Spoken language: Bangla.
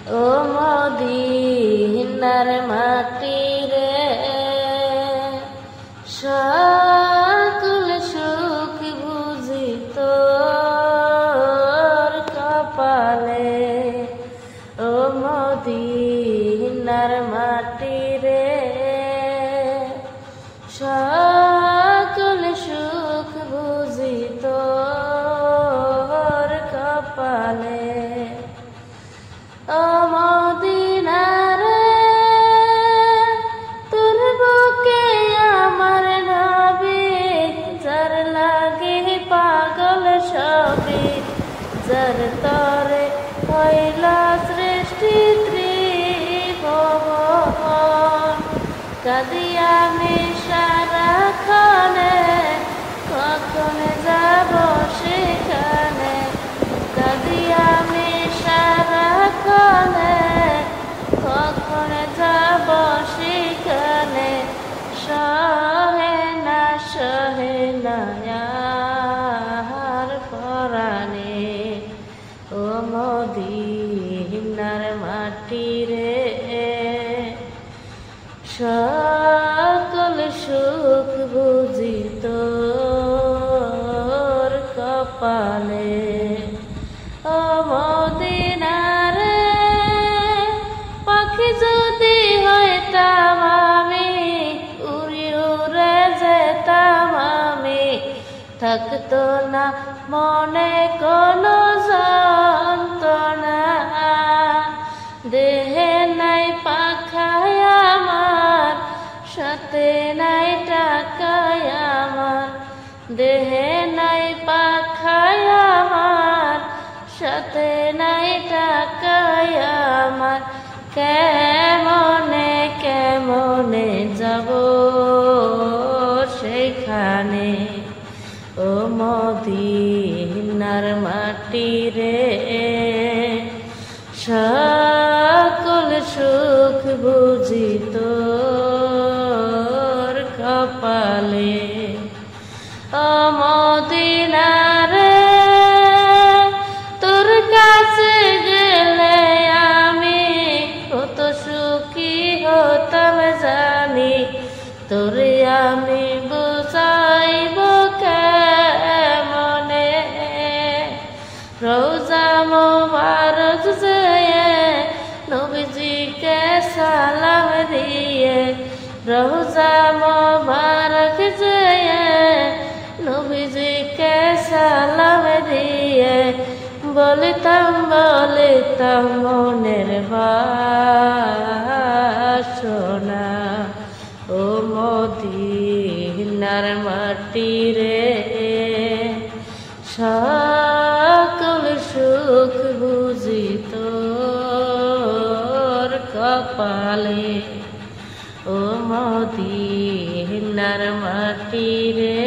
ও মদিনার মাটি রে, সকল সুখ বুঝি তোর কপালে। ও মদিনার মাটি রে, সকল সুখ বুঝি তোর কপালে। ও মদিনা রে, তোর বুকে আমার নবী, যার লাগে পাগল সবই, যার তরে হইল সৃষ্টি ত্রিভুবন। কাঁদি আমি সারাক্ষণে, কখন যাব সেখানে। কাঁদি আমি সারাক্ষণে, কখন যাব সেখানে। সহে না আর পরাণে। ও মদিনার মাটি রে, সকল সুখ বুঝি তোর কপালে। ও মদিনা রে, পাখি যদি হইতাম আমি, উড়ি উড়ে যেতাম আমি। থাকতো না মনে কোনো যন্ত্রণা, দেহে নাই পাখায় আমার, সাথে নাই টাকায় আমার। দেহে নাই পাখায় আমার, সাথে নাই টাকায় আমার। কেমনে কেমনে যাব সেখানে। ও মদিনার মাটি রে, সকল সুখ বুঝি তোর কপালে। ও মদিনা রে, তোর কাছে গেলে আমি কত সুখী হতাম জানি। তোরে আমি বুঝাইব কেমনে। রোজা মোবারক যেয়ে নবীজিকে সালাম দিয়ে, রোজা মোবারক যেয়ে নবীজিকে সালাম দিয়ে, বলিতাম মনের বাসনা। ও মদিনার মাটি রে, সকল সুখ বুঝি তোর কপালে। ও মদিনার মাটি রে,